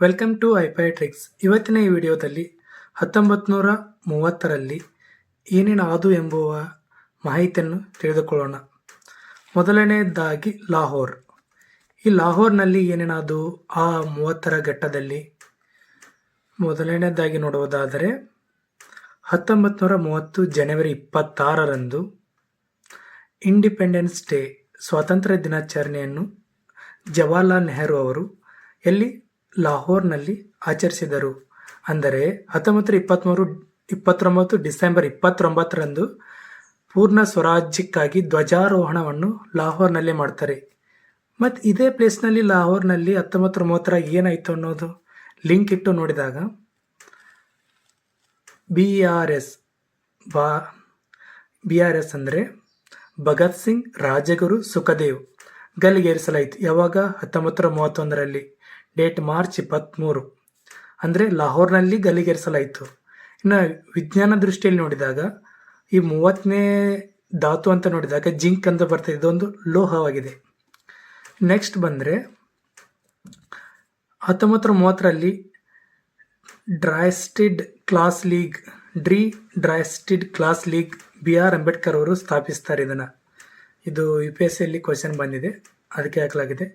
Welcome to high five tricks. ಇವತ್ತಿನ ಈ ವಿಡಿಯೋದಲ್ಲಿ 1930ರಲ್ಲಿ ಏನೇನು ಆದು ಎಂಬುವ ಮಾಹಿತಿಯನ್ನು ತಿಳಿದುಕೊಳ್ಳೋಣ. ಮೊದಲನೆಯದಾಗಿ ಲಾಹೋರ್. ಈ ಲಾಹೋರ್ನಲ್ಲಿ ಏನೇನಾದು ಆ 30ರ ಘಟ್ಟದಲ್ಲಿ ಮೊದಲನೆಯದಾಗಿ ನೋಡುವುದಾದರೆ 1930 ಜನವರಿ 26ರಂದು ಇಂಡಿಪೆಂಡೆನ್ಸ್ ಡೇ ಸ್ವಾತಂತ್ರ್ಯ ದಿನಾಚರಣೆಯನ್ನು ಜವಾಹರ್ಲಾಲ್ ನೆಹರು ಅವರು ಎಲ್ಲಿ ಲಾಹೋರ್ನಲ್ಲಿ ಆಚರಿಸಿದರು. ಅಂದರೆ 1929 ಡಿಸೆಂಬರ್ 29ರಂದು ಪೂರ್ಣ ಸ್ವರಾಜ್ಯಕ್ಕಾಗಿ ಧ್ವಜಾರೋಹಣವನ್ನು ಲಾಹೋರ್ನಲ್ಲಿ ಮಾಡ್ತಾರೆ. ಮತ್ತು ಇದೇ ಪ್ಲೇಸ್ನಲ್ಲಿ ಲಾಹೋರ್ನಲ್ಲಿ 1930 ಏನಾಯಿತು ಅನ್ನೋದು ಲಿಂಕ್ ಇಟ್ಟು ನೋಡಿದಾಗ BRS ಅಂದರೆ ಭಗತ್ ಸಿಂಗ್, ರಾಜಗುರು, ಸುಖದೇವ್ ಗಲ್ಲಿಗೇರಿಸಲಾಯಿತು. ಯಾವಾಗ 1931ರಲ್ಲಿ ಡೇಟ್ ಮಾರ್ಚ್ 23, ಅಂದರೆ ಲಾಹೋರ್ನಲ್ಲಿ ಗಲ್ಲಿಗೇರಿಸಲಾಯಿತು. ಇನ್ನು ವಿಜ್ಞಾನ ದೃಷ್ಟಿಯಲ್ಲಿ ನೋಡಿದಾಗ ಈ 30ನೇ ಧಾತು ಅಂತ ನೋಡಿದಾಗ ಜಿಂಕ್ ಅಂತ ಬರ್ತದೆ. ಇದೊಂದು ಲೋಹವಾಗಿದೆ. ನೆಕ್ಸ್ಟ್ ಬಂದರೆ 1930ರಲ್ಲಿ ಡ್ರೈಸ್ಟಿಡ್ ಕ್ಲಾಸ್ ಲೀಗ್ BR ಅಂಬೇಡ್ಕರ್ ಅವರು ಸ್ಥಾಪಿಸ್ತಾರೆ. ಇದು UPSCಯಲ್ಲಿ ಕ್ವಶನ್ ಬಂದಿದೆ, ಅದಕ್ಕೆ ಹಾಕಲಾಗಿದೆ.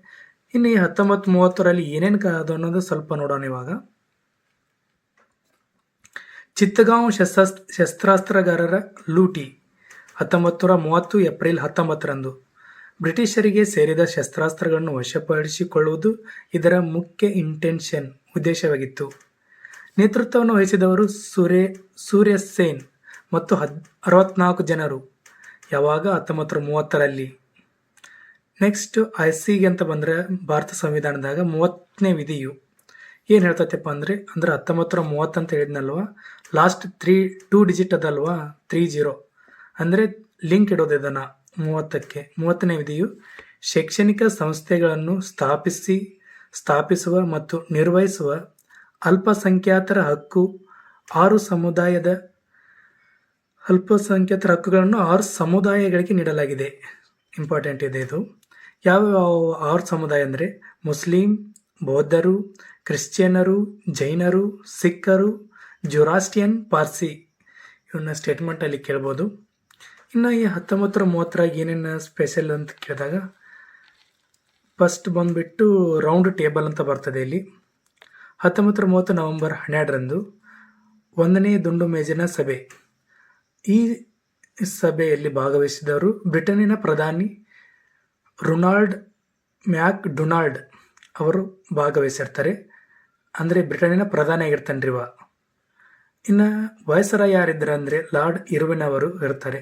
ಇನ್ನು ಈ 1930ರಲ್ಲಿ ಏನೇನು ಕಾದು ಅನ್ನೋದು ಸ್ವಲ್ಪ ನೋಡೋಣ. ಇವಾಗ ಚಿತ್ತಗಾಂವ್ ಶಸ್ತ್ರಾಸ್ತ್ರಗಾರರ ಲೂಟಿ 1930 ಏಪ್ರಿಲ್ 19ರಂದು ಬ್ರಿಟಿಷರಿಗೆ ಸೇರಿದ ಶಸ್ತ್ರಾಸ್ತ್ರಗಳನ್ನು ವಶಪಡಿಸಿಕೊಳ್ಳುವುದು ಇದರ ಮುಖ್ಯ ಉದ್ದೇಶವಾಗಿತ್ತು. ನೇತೃತ್ವವನ್ನು ವಹಿಸಿದವರು ಸೂರ್ಯ ಸೇನ್ ಮತ್ತು 64 ಜನರು. ಯಾವಾಗ 1930ರಲ್ಲಿ. ನೆಕ್ಸ್ಟ್ ICಗೆ ಅಂತ ಬಂದರೆ ಭಾರತ ಸಂವಿಧಾನದಾಗ 30ನೇ ವಿಧಿಯು ಏನು ಹೇಳ್ತೈತಪ್ಪ ಅಂದರೆ 1930 ಅಂತ ಹೇಳಿದ್ನಲ್ವ, ಲಾಸ್ಟ್ 2 ಡಿಜಿಟ್ ಅದಲ್ವಾ 30, ಅಂದರೆ ಲಿಂಕ್ ಇಡೋದು ಇದನ್ನು 30ಕ್ಕೆ. 30ನೇ ವಿಧಿಯು ಶೈಕ್ಷಣಿಕ ಸಂಸ್ಥೆಗಳನ್ನು ಸ್ಥಾಪಿಸುವ ಮತ್ತು ನಿರ್ವಹಿಸುವ ಅಲ್ಪಸಂಖ್ಯಾತರ ಹಕ್ಕು 6 ಹಕ್ಕುಗಳನ್ನು 6 ಸಮುದಾಯಗಳಿಗೆ ನೀಡಲಾಗಿದೆ. ಇಂಪಾರ್ಟೆಂಟ್ ಇದೆ ಇದು. ಯಾವ 6 ಸಮುದಾಯ ಅಂದರೆ ಮುಸ್ಲಿಂ, ಬೌದ್ಧರು, ಕ್ರಿಶ್ಚಿಯನ್ನರು, ಜೈನರು, ಸಿಖ್ಖರು, ಜೊರಾಸ್ಟ್ರಿಯನ್, ಪಾರ್ಸಿ. ಇವನ್ನ ಸ್ಟೇಟ್ಮೆಂಟಲ್ಲಿ ಕೇಳ್ಬೋದು. ಇನ್ನು ಈ 1930 ಏನೇನು ಸ್ಪೆಷಲ್ ಅಂತ ಕೇಳಿದಾಗ ಫಸ್ಟ್ ಬಂದುಬಿಟ್ಟು ರೌಂಡ್ ಟೇಬಲ್ ಅಂತ ಬರ್ತದೆ ಇಲ್ಲಿ. 1930 ನವೆಂಬರ್ 12ರಂದು 1ನೇ ದುಂಡು ಮೇಜಿನ ಸಭೆ. ಈ ಸಭೆಯಲ್ಲಿ ಭಾಗವಹಿಸಿದವರು ಬ್ರಿಟನ್ನಿನ ಪ್ರಧಾನಿ ರೊನಾಲ್ಡ್ ಮ್ಯಾಕ್ಡೊನಾಲ್ಡ್ ಅವರು ಭಾಗವಹಿಸಿರ್ತಾರೆ. ಅಂದರೆ ಬ್ರಿಟನ್ನಿನ ಪ್ರಧಾನಿ ಆಗಿರ್ತಾನೆ ಇವ. ಇನ್ನು ವಯಸ್ಸರಾಯ ಯಾರಿದ್ದಾರೆ ಅಂದರೆ ಲಾರ್ಡ್ ಇರ್ವಿನ್ ಅವರು ಇರ್ತಾರೆ.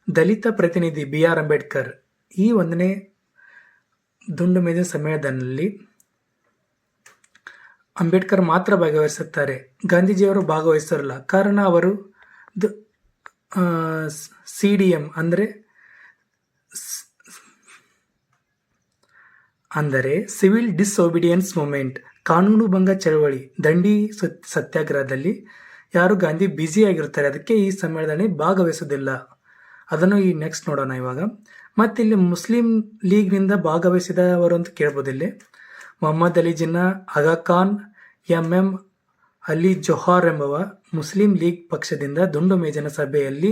ದಲಿತ ಪ್ರತಿನಿಧಿ BR ಅಂಬೇಡ್ಕರ್. ಈ 1ನೇ ದುಂಡು ಮೇಜಿನ ಸಮ್ಮೇಳನದಲ್ಲಿ ಅಂಬೇಡ್ಕರ್ ಮಾತ್ರ ಭಾಗವಹಿಸುತ್ತಾರೆ. ಗಾಂಧೀಜಿಯವರು ಭಾಗವಹಿಸಿರಲ್ಲ. ಕಾರಣ ಅವರು CDM ಅಂದರೆ ಸಿವಿಲ್ ಡಿಸ್ಒಬಿಡಿಯನ್ಸ್ ಮೂವ್ಮೆಂಟ್, ಕಾನೂನು ಭಂಗ ಚಳವಳಿ, ದಂಡಿ ಸತ್ಯಾಗ್ರಹದಲ್ಲಿ ಯಾರು ಗಾಂಧಿ ಬ್ಯುಸಿಯಾಗಿರ್ತಾರೆ, ಅದಕ್ಕೆ ಈ ಸಮ್ಮೇಳನದಲ್ಲಿ ಭಾಗವಹಿಸೋದಿಲ್ಲ. ಅದನ್ನು ಈ ನೆಕ್ಸ್ಟ್ ನೋಡೋಣ ಇವಾಗ. ಮತ್ತು ಇಲ್ಲಿ ಮುಸ್ಲಿಂ ಲೀಗ್ನಿಂದ ಭಾಗವಹಿಸಿದವರು ಅಂತ ಕೇಳ್ಬೋದು. ಇಲ್ಲಿ ಮೊಹಮ್ಮದ್ ಅಲಿ ಜಿನ್ನಾ, ಆಗಾ ಖಾನ್, MM ಅಲಿ ಜೊಹಾರ್ ಎಂಬುವ ಮುಸ್ಲಿಂ ಲೀಗ್ ಪಕ್ಷದಿಂದ ದುಂಡು ಮೇಜಿನ ಸಭೆಯಲ್ಲಿ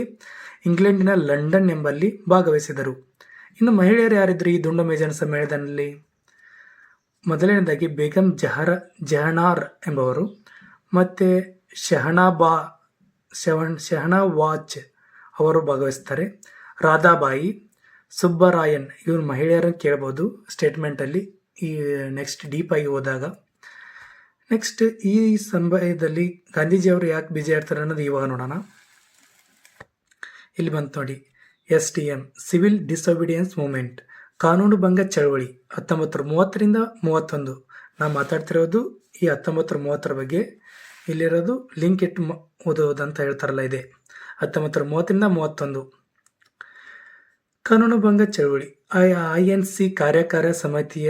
ಇಂಗ್ಲೆಂಡಿನ ಲಂಡನ್ ಎಂಬಲ್ಲಿ ಭಾಗವಹಿಸಿದರು. ಇನ್ನು ಮಹಿಳೆಯರು ಯಾರಿದ್ರು ಈ ದುಂಡು ಮೇಜಿನ ಸಮ್ಮೇಳನದಲ್ಲಿ? ಮೊದಲನೇದಾಗಿ ಬೇಗಂ ಜಹನಾರ್ ಎಂಬವರು, ಮತ್ತು ಶಹನಾವಾಜ್ ಅವರು ಭಾಗವಹಿಸ್ತಾರೆ. ರಾಧಾಬಾಯಿ, ಸುಬ್ಬರಾಯನ್, ಇವರು ಮಹಿಳೆಯರನ್ನು ಕೇಳ್ಬೋದು ಸ್ಟೇಟ್ಮೆಂಟಲ್ಲಿ ಈ ನೆಕ್ಸ್ಟ್ ಡೀಪಾಗಿ ಹೋದಾಗ. ನೆಕ್ಸ್ಟ್ ಈ ಸಮಯದಲ್ಲಿ ಗಾಂಧೀಜಿಯವರು ಯಾಕೆ ಬ್ಯುಸಿ ಇರ್ತಾರೆ ಅನ್ನೋದು ಇವಾಗ ನೋಡೋಣ. ಇಲ್ಲಿ ಬಂತು ನೋಡಿ, SDM ಸಿವಿಲ್ ಡಿಸೊಬಿಡಿಯನ್ಸ್ ಮೂವ್ಮೆಂಟ್, ಕಾನೂನು ಭಂಗ ಚಳವಳಿ 1930ರಿಂದ 31. ನಾವು ಮಾತಾಡ್ತಿರೋದು ಈ 1930 ಬಗ್ಗೆ. ಇಲ್ಲಿರೋದು ಲಿಂಕ್ ಇಟ್ಟು ಓದೋದಂತ ಹೇಳ್ತಾರಲ್ಲ, ಇದೆ 1930ರಿಂದ 31. ಕಾನೂನು ಭಂಗ ಚಳವಳಿ INC ಕಾರ್ಯಕಾರ ಸಮಿತಿಯ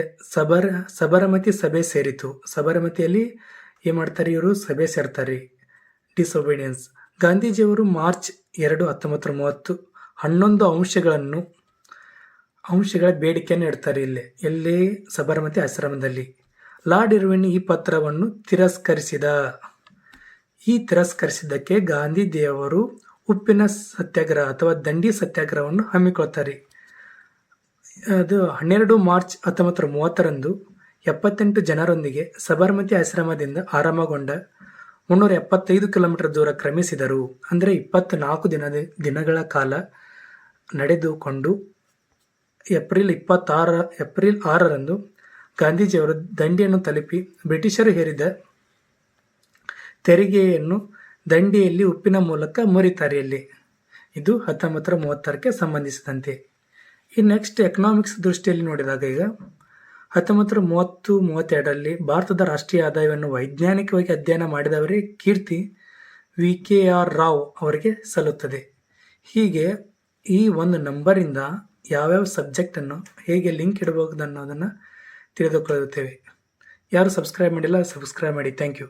ಸಬರಮತಿ ಸಭೆ ಸೇರಿತು. ಸಬರಮತಿಯಲ್ಲಿ ಏನು ಮಾಡ್ತಾರೆ ಇವರು? ಸಭೆ ಸೇರ್ತಾರೆ. ಡಿಸೊಬಿಡಿಯನ್ಸ್. ಗಾಂಧೀಜಿಯವರು ಮಾರ್ಚ್ 2, 1930 11 ಅಂಶಗಳ ಬೇಡಿಕೆಯನ್ನು ಇಡ್ತಾರೆ. ಎಲ್ಲಿ? ಸಬರಮತಿ ಆಶ್ರಮದಲ್ಲಿ. ಲಾರ್ಡ್ ಇರ್ವಿನ್ ಈ ಪತ್ರವನ್ನು ತಿರಸ್ಕರಿಸಿದ್ದಕ್ಕೆ ಗಾಂಧೀಜಿಯವರು ಉಪ್ಪಿನ ಸತ್ಯಾಗ್ರಹ ಅಥವಾ ದಂಡಿ ಸತ್ಯಾಗ್ರಹವನ್ನು ಹಮ್ಮಿಕೊಳ್ತಾರೆ. ಅದು 12 ಮಾರ್ಚ್ 1930ರಂದು 78 ಜನರೊಂದಿಗೆ ಸಬರ್ಮತಿ ಆಶ್ರಮದಿಂದ ಆರಂಭಗೊಂಡ 375 ಕಿಲೋಮೀಟರ್ ದೂರ ಕ್ರಮಿಸಿದರು. ಅಂದರೆ 24 ದಿನಗಳ ಕಾಲ ನಡೆದುಕೊಂಡು ಏಪ್ರಿಲ್ 6ರಂದು ಗಾಂಧೀಜಿಯವರು ದಂಡಿಯನ್ನು ತಲುಪಿ ಬ್ರಿಟಿಷರು ಹೇರಿದ ತೆರಿಗೆಯನ್ನು ದಂಡಿಯಲ್ಲಿ ಉಪ್ಪಿನ ಮೂಲಕ ಮುರಿತಾರೆ. ಇಲ್ಲಿ ಇದು 1936ಕ್ಕೆ ಸಂಬಂಧಿಸಿದಂತೆ. ಈ ನೆಕ್ಸ್ಟ್ ಎಕನಾಮಿಕ್ಸ್ ದೃಷ್ಟಿಯಲ್ಲಿ ನೋಡಿದಾಗ ಈಗ 1930-32ರಲ್ಲಿ ಭಾರತದ ರಾಷ್ಟ್ರೀಯ ಆದಾಯವನ್ನು ವೈಜ್ಞಾನಿಕವಾಗಿ ಅಧ್ಯಯನ ಮಾಡಿದವರೇ ಕೀರ್ತಿ VKR ರಾವ್ ಅವರಿಗೆ ಸಲ್ಲುತ್ತದೆ. ಹೀಗೆ ಈ ಒಂದು ನಂಬರಿಂದ ಯಾವ್ಯಾವ ಸಬ್ಜೆಕ್ಟನ್ನು ಹೇಗೆ ಲಿಂಕ್ ಇಡಬಹುದು ಅನ್ನೋದನ್ನು ತಿಳಿದುಕೊಳ್ಳುತ್ತೇವೆ. ಯಾರು ಸಬ್ಸ್ಕ್ರೈಬ್ ಮಾಡಿಲ್ಲ ಸಬ್ಸ್ಕ್ರೈಬ್ ಮಾಡಿ. Thank you.